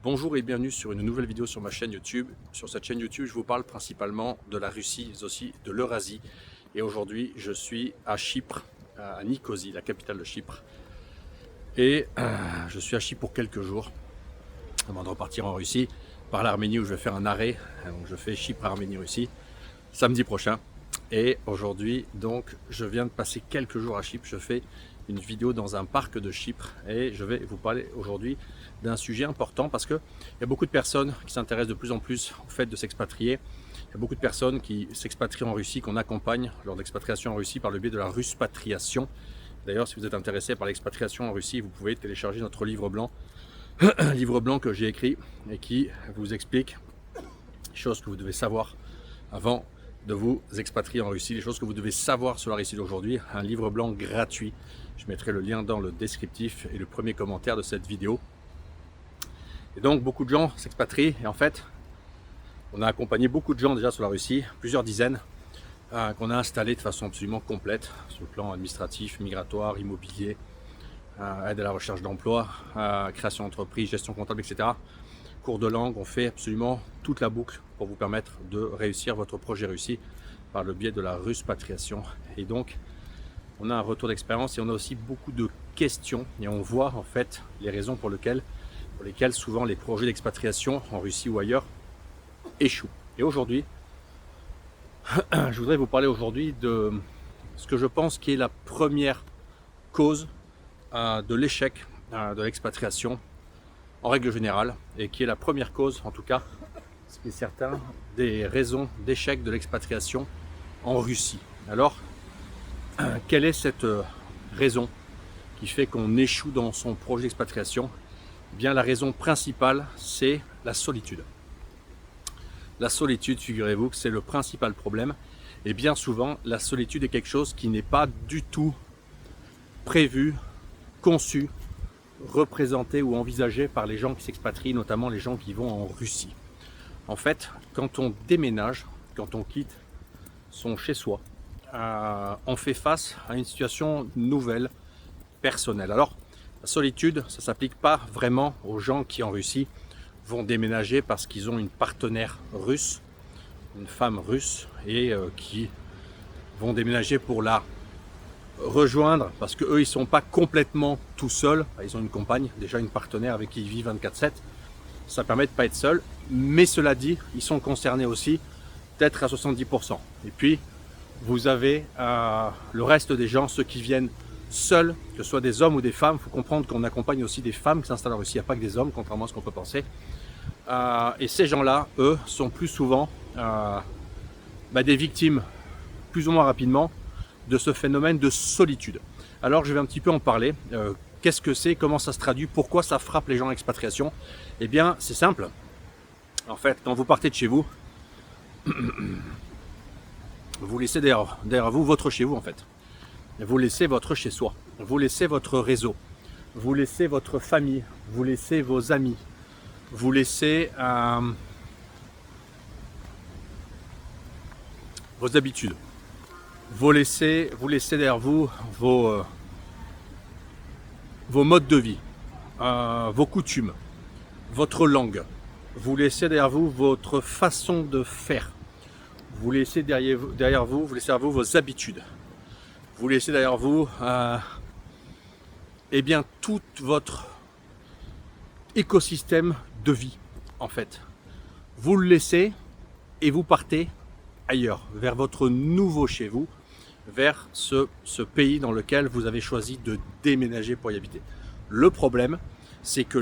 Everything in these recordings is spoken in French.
Bonjour et bienvenue sur une nouvelle vidéo sur ma chaîne YouTube. Sur cette chaîne YouTube, je vous parle principalement de la Russie, mais aussi de l'Eurasie. Et aujourd'hui, je suis à Chypre, à Nicosie, la capitale de Chypre. Et je suis à Chypre pour quelques jours, avant de repartir en Russie, par l'Arménie où je vais faire un arrêt. Donc je fais Chypre, Arménie, Russie, samedi prochain. Et aujourd'hui, donc, je viens de passer quelques jours à Chypre. Je fais une vidéo dans un parc de Chypre et je vais vous parler aujourd'hui d'un sujet important parce qu'il y a beaucoup de personnes qui s'intéressent de plus en plus au fait de s'expatrier. Il y a beaucoup de personnes qui s'expatrient en Russie, qu'on accompagne lors d'expatriation en Russie par le biais de la Ruspatriation. D'ailleurs, si vous êtes intéressé par l'expatriation en Russie, vous pouvez télécharger notre livre blanc, un livre blanc que j'ai écrit et qui vous explique les choses que vous devez savoir avant de vous expatrier en Russie, les choses que vous devez savoir sur la Russie d'aujourd'hui, un livre blanc gratuit. Je mettrai le lien dans le descriptif et le premier commentaire de cette vidéo. Et donc beaucoup de gens s'expatrient et en fait on a accompagné beaucoup de gens déjà sur la Russie, plusieurs dizaines qu'on a installés de façon absolument complète sur le plan administratif, migratoire, immobilier, aide à la recherche d'emploi, création d'entreprise, gestion comptable, etc. Cours de langue, on fait absolument toute la boucle pour vous permettre de réussir votre projet Russie par le biais de la Ruspatriation. Et donc on a un retour d'expérience et on a aussi beaucoup de questions et on voit en fait les raisons pour lesquelles souvent les projets d'expatriation en Russie ou ailleurs échouent. Et aujourd'hui, je voudrais vous parler aujourd'hui de ce que je pense qui est la première cause de l'échec de l'expatriation en règle générale et qui est la première cause, en tout cas, ce qui est certain, des raisons d'échec de l'expatriation en Russie. Alors, quelle est cette raison qui fait qu'on échoue dans son projet d'expatriation? Eh bien, la raison principale, c'est la solitude. La solitude, figurez-vous que c'est le principal problème. Et bien souvent, la solitude est quelque chose qui n'est pas du tout prévu, conçu, représenté ou envisagé par les gens qui s'expatrient, notamment les gens qui vont en Russie. En fait, quand on déménage, quand on quitte son chez-soi, on fait face à une situation nouvelle, personnelle. Alors, la solitude, ça ne s'applique pas vraiment aux gens qui en Russie vont déménager parce qu'ils ont une partenaire russe, une femme russe, et qui vont déménager pour la rejoindre parce qu'eux, ils ne sont pas complètement tout seuls. Ils ont une compagne, déjà une partenaire avec qui ils vivent 24/7. Ça permet de ne pas être seul. Mais cela dit, ils sont concernés aussi, peut-être à 70%. Et puis, vous avez le reste des gens, ceux qui viennent seuls, que ce soit des hommes ou des femmes. Il faut comprendre qu'on accompagne aussi des femmes qui s'installent en Russie. Il n'y a pas que des hommes, contrairement à ce qu'on peut penser. Et ces gens-là, eux, sont plus souvent des victimes, plus ou moins rapidement, de ce phénomène de solitude. Alors, je vais un petit peu en parler. Qu'est-ce que c'est? Comment ça se traduit? Pourquoi ça frappe les gens en expatriation? Eh bien, c'est simple. En fait, quand vous partez de chez vous, vous laissez derrière vous votre chez vous, en fait. Vous laissez votre chez-soi. Vous laissez votre réseau. Vous laissez votre famille. Vous laissez vos amis. Vous laissez vos habitudes. Vous laissez derrière vous vos modes de vie, vos coutumes, votre langue. Vous laissez derrière vous votre façon de faire. Vous laissez derrière vous vos habitudes. Vous laissez derrière vous tout votre écosystème de vie, en fait. Vous le laissez et vous partez ailleurs, vers votre nouveau chez vous, vers ce pays dans lequel vous avez choisi de déménager pour y habiter. Le problème, c'est que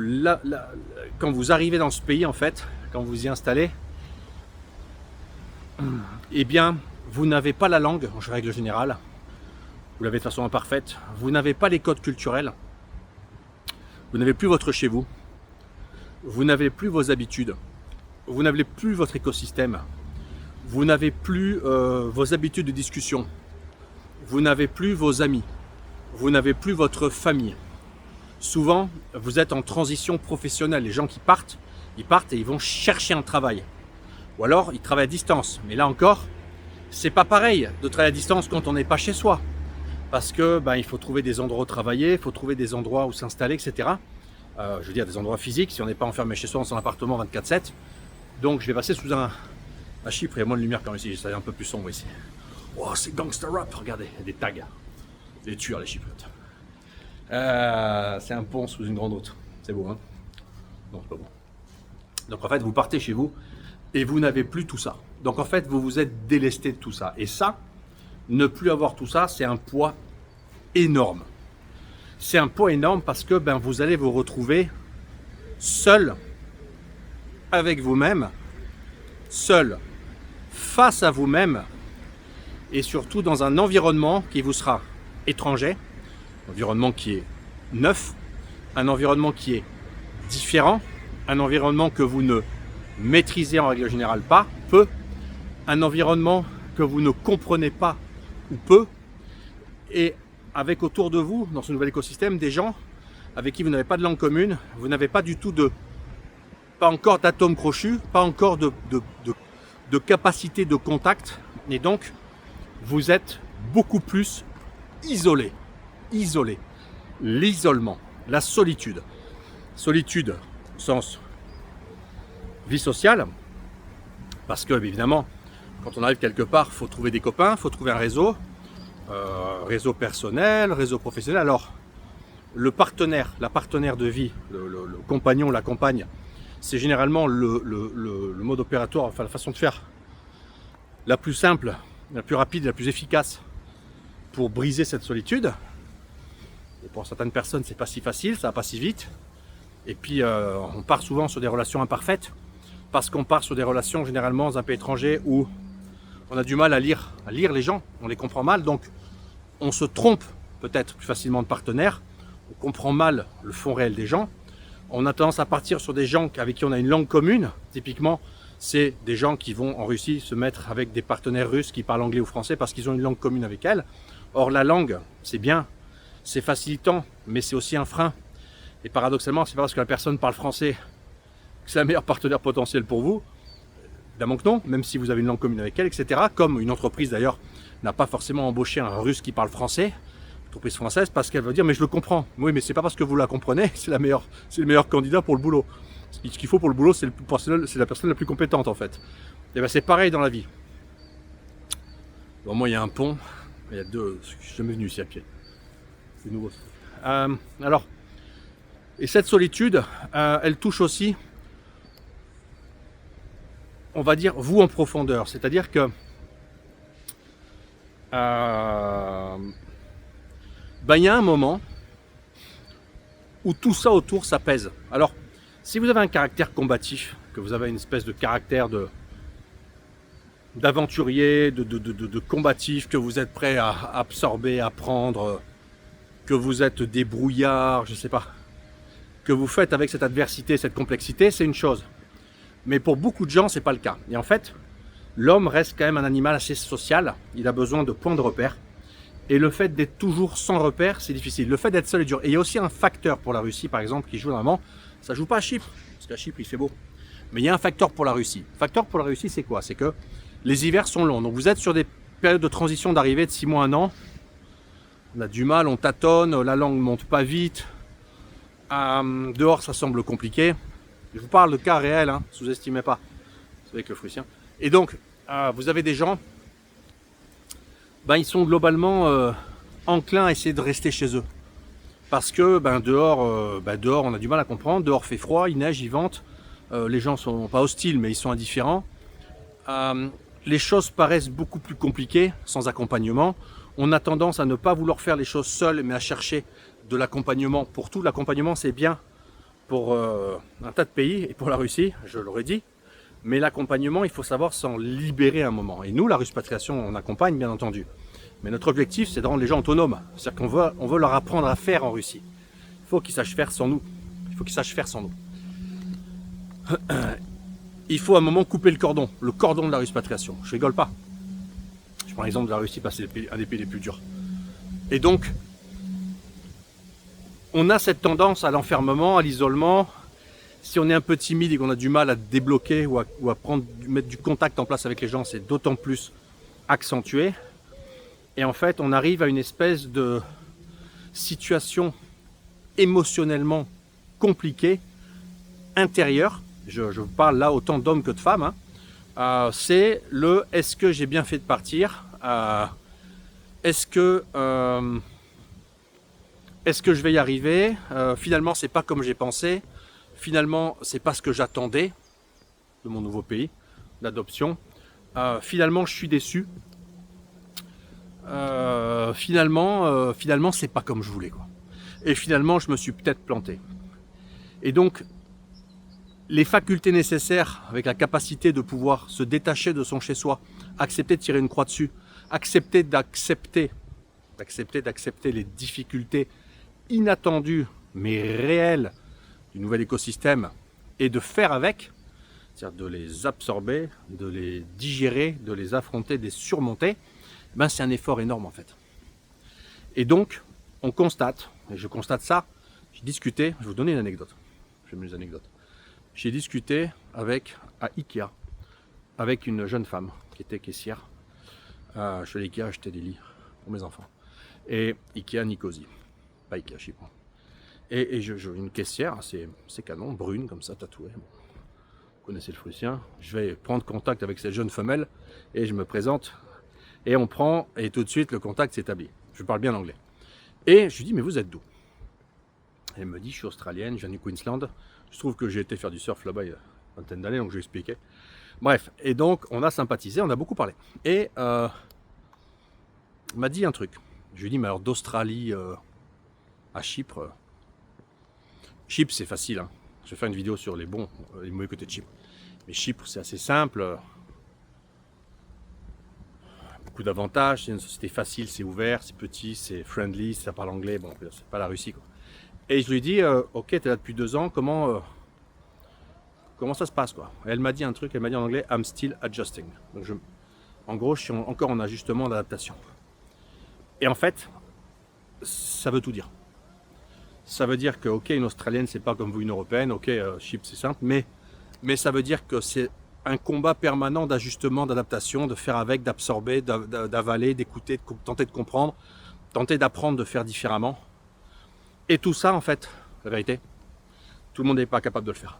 quand vous arrivez dans ce pays, en fait, quand vous y installez, eh bien, vous n'avez pas la langue, en règle générale, vous l'avez de façon imparfaite, vous n'avez pas les codes culturels, vous n'avez plus votre chez vous, vous n'avez plus vos habitudes, vous n'avez plus votre écosystème, vous n'avez plus vos habitudes de discussion, vous n'avez plus vos amis, vous n'avez plus votre famille. Souvent, vous êtes en transition professionnelle. Les gens qui partent, ils partent et ils vont chercher un travail. Ou alors, ils travaillent à distance. Mais là encore, c'est pas pareil de travailler à distance quand on n'est pas chez soi. Parce que il faut trouver des endroits où travailler, il faut trouver des endroits où s'installer, etc. je veux dire des endroits physiques, si on n'est pas enfermé chez soi dans son appartement 24/7. Donc je vais passer sous à Chypre, il y a moins de lumière quand même ici, c'est un peu plus sombre ici. Oh, c'est gangster rap, regardez, il y a des tags, des tueurs les Chypriotes. C'est un pont sous une grande route, c'est beau hein? Non, c'est pas beau. Donc en fait, vous partez chez vous et vous n'avez plus tout ça. Donc en fait, vous vous êtes délesté de tout ça. Et ça, ne plus avoir tout ça, c'est un poids énorme. C'est un poids énorme parce que vous allez vous retrouver seul avec vous-même, seul face à vous-même et surtout dans un environnement qui vous sera étranger, un environnement qui est neuf, un environnement qui est différent, un environnement que vous ne maîtrisez en règle générale pas, peu, un environnement que vous ne comprenez pas ou peu, et avec autour de vous, dans ce nouvel écosystème, des gens avec qui vous n'avez pas de langue commune, vous n'avez pas du tout pas encore d'atomes crochus, pas encore de capacité de contact, et donc vous êtes beaucoup plus isolé. Isolé. L'isolement, la solitude. Solitude, sens vie sociale, parce que évidemment, quand on arrive quelque part, il faut trouver des copains, il faut trouver un réseau, réseau personnel, réseau professionnel. Alors, le partenaire, la partenaire de vie, le compagnon, la compagne, c'est généralement le mode opératoire, enfin la façon de faire la plus simple, la plus rapide, la plus efficace pour briser cette solitude. Et pour certaines personnes, c'est pas si facile, ça va pas si vite. Et puis, on part souvent sur des relations imparfaites, parce qu'on part sur des relations généralement dans un pays étranger où on a du mal à lire les gens, on les comprend mal, donc on se trompe peut-être plus facilement de partenaire, on comprend mal le fond réel des gens, on a tendance à partir sur des gens avec qui on a une langue commune, typiquement c'est des gens qui vont en Russie se mettre avec des partenaires russes qui parlent anglais ou français parce qu'ils ont une langue commune avec elles. Or la langue, c'est bien, c'est facilitant, mais c'est aussi un frein. Et paradoxalement, c'est pas parce que la personne parle français que c'est la meilleure partenaire potentielle pour vous. Évidemment que non, même si vous avez une langue commune avec elle, etc. Comme une entreprise d'ailleurs n'a pas forcément embauché un russe qui parle français, une entreprise française, parce qu'elle va dire mais je le comprends. Oui, mais c'est pas parce que vous la comprenez, c'est le meilleur candidat pour le boulot. Ce qu'il faut pour le boulot, c'est la personne la plus compétente en fait. Et c'est pareil dans la vie. Bon, moi il y a un pont, il y a deux, je suis jamais venu ici à pied. C'est nouveau. Alors, et cette solitude, elle touche aussi, on va dire, vous en profondeur. C'est-à-dire que il y a un moment où tout ça autour s'apaise. Alors, si vous avez un caractère combatif, que vous avez une espèce de caractère d'aventurier, de combatif, que vous êtes prêt à absorber, à prendre, que vous êtes débrouillard, je sais pas, que vous faites avec cette adversité, cette complexité, c'est une chose. Mais pour beaucoup de gens, c'est pas le cas. Et en fait, l'homme reste quand même un animal assez social. Il a besoin de points de repère. Et le fait d'être toujours sans repère, c'est difficile. Le fait d'être seul est dur. Et il y a aussi un facteur pour la Russie, par exemple, qui joue normalement. Ça joue pas à Chypre, parce qu'à Chypre, il fait beau. Mais il y a un facteur pour la Russie. Le facteur pour la Russie, c'est quoi? C'est que les hivers sont longs. Donc vous êtes sur des périodes de transition d'arrivée de 6 mois à 1 an. On a du mal, on tâtonne, la langue ne monte pas vite. Dehors, ça semble compliqué. Je vous parle de cas réels, hein, sous-estimez pas. C'est avec le fruitien. Et donc, vous avez des gens, ils sont globalement enclins à essayer de rester chez eux. Parce que dehors, on a du mal à comprendre. Dehors, fait froid, il neige, il vente. Les gens sont pas hostiles, mais ils sont indifférents. Les choses paraissent beaucoup plus compliquées sans accompagnement. On a tendance à ne pas vouloir faire les choses seuls, mais à chercher de l'accompagnement pour tout. L'accompagnement, c'est bien pour un tas de pays et pour la Russie, je l'aurais dit. Mais l'accompagnement, il faut savoir s'en libérer un moment. Et nous, la Ruspatriation, on accompagne, bien entendu. Mais notre objectif, c'est de rendre les gens autonomes. C'est-à-dire qu'on veut leur apprendre à faire en Russie. Il faut qu'ils sachent faire sans nous. Il faut qu'ils sachent faire sans nous. Il faut à un moment couper le cordon de la Ruspatriation. Je rigole pas. Je prends l'exemple de la Russie parce que c'est un des pays les plus durs. Et donc, on a cette tendance à l'enfermement, à l'isolement. Si on est un peu timide et qu'on a du mal à débloquer ou à mettre du contact en place avec les gens, c'est d'autant plus accentué. Et en fait, on arrive à une espèce de situation émotionnellement compliqué intérieur, je parle là autant d'hommes que de femmes, hein, c'est le « est-ce que j'ai bien fait de partir est-ce que je vais y arriver finalement c'est pas comme j'ai pensé, finalement c'est pas ce que j'attendais de mon nouveau pays d'adoption, finalement je suis déçu, finalement c'est pas comme je voulais quoi. Et finalement je me suis peut-être planté. Et donc les facultés nécessaires avec la capacité de pouvoir se détacher de son chez-soi, accepter de tirer une croix dessus, accepter d'accepter les difficultés inattendues mais réelles du nouvel écosystème et de faire avec, c'est-à-dire de les absorber, de les digérer, de les affronter, de les surmonter, ben c'est un effort énorme en fait. Et donc, on constate, et je constate ça, j'ai discuté, je vais vous donner une anecdote, j'aime les anecdotes. J'ai discuté à Ikea avec une jeune femme qui était caissière. Je suis allé à Ikea acheter des lits pour mes enfants. Et Ikea Nicosie, pas Ikea Chypre. Et une caissière, c'est canon, brune comme ça, tatouée. Bon, vous connaissez le Prussien. Je vais prendre contact avec cette jeune femelle et je me présente. Et on prend, et tout de suite le contact s'établit. Je parle bien anglais. Et je lui dis, mais vous êtes d'où? Elle me dit, je suis australienne, je viens du Queensland. Je trouve que j'ai été faire du surf là-bas il y a une vingtaine d'années, donc je lui ai expliqué. Bref, et donc on a sympathisé, on a beaucoup parlé. Et il m'a dit un truc. Je lui ai dit, mais alors d'Australie à Chypre, Chypre c'est facile. Hein. Je vais faire une vidéo sur les mauvais côtés de Chypre. Mais Chypre c'est assez simple. Beaucoup d'avantages, c'est une société facile, c'est ouvert, c'est petit, c'est friendly, ça parle anglais, bon, c'est pas la Russie quoi. Et je lui ai dit, ok, tu es là depuis 2 ans, comment ça se passe quoi? Et elle m'a dit un truc, elle m'a dit en anglais, I'm still adjusting. Donc en gros, je suis encore en ajustement d'adaptation. Et en fait, ça veut tout dire. Ça veut dire que, ok, une Australienne, c'est pas comme vous une Européenne, ok, Chypre c'est simple, mais ça veut dire que c'est un combat permanent d'ajustement, d'adaptation, de faire avec, d'absorber, d'avaler, d'écouter, de tenter de comprendre, tenter d'apprendre, de faire différemment. Et tout ça, en fait, la vérité, tout le monde n'est pas capable de le faire.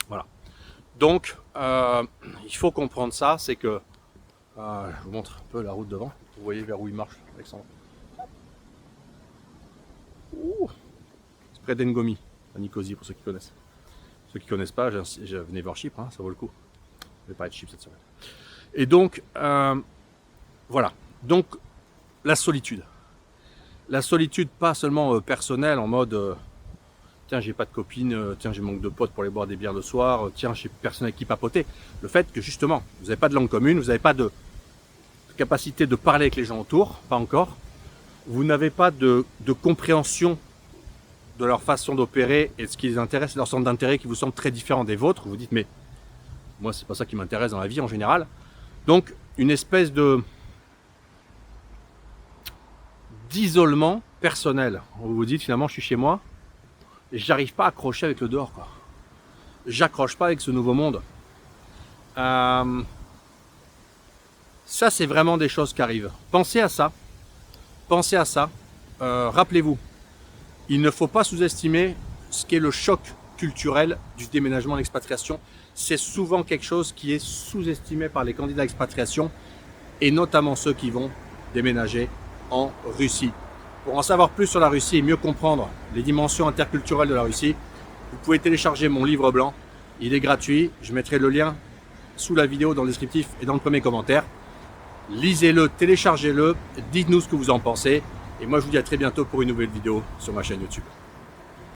Voilà. Donc, il faut comprendre ça, c'est que, je vous montre un peu la route devant, vous voyez vers où il marche, Alexandre. C'est près d'Ngomi, à Nicosie, pour ceux qui connaissent. Ceux qui ne connaissent pas, venez voir Chypre, hein, ça vaut le coup. Je vais pas être Chypre cette semaine. Et donc, voilà. Donc, la solitude. La solitude, pas seulement personnelle, en mode tiens, j'ai pas de copine, tiens, j'ai manque de potes pour aller boire des bières le soir, tiens, j'ai personne avec qui papoter. Le fait que justement, vous n'avez pas de langue commune, vous n'avez pas de capacité de parler avec les gens autour, pas encore. Vous n'avez pas de compréhension de leur façon d'opérer et de ce qui les intéresse, leur centre d'intérêt qui vous semble très différent des vôtres. Vous dites, mais moi, c'est pas ça qui m'intéresse dans la vie en général. Donc, une espèce d'isolement personnel. Vous vous dites, finalement, je suis chez moi et j'arrive pas à accrocher avec le dehors, quoi. J'accroche pas avec ce nouveau monde. Ça, c'est vraiment des choses qui arrivent. Pensez à ça. Pensez à ça. Rappelez-vous, il ne faut pas sous-estimer ce qu'est le choc culturel du déménagement à l'expatriation. C'est souvent quelque chose qui est sous-estimé par les candidats à l'expatriation et notamment ceux qui vont déménager en Russie. Pour en savoir plus sur la Russie et mieux comprendre les dimensions interculturelles de la Russie, vous pouvez télécharger mon livre blanc. Il est gratuit. Je mettrai le lien sous la vidéo dans le descriptif et dans le premier commentaire. Lisez-le, téléchargez-le, dites-nous ce que vous en pensez. Et moi, je vous dis à très bientôt pour une nouvelle vidéo sur ma chaîne YouTube.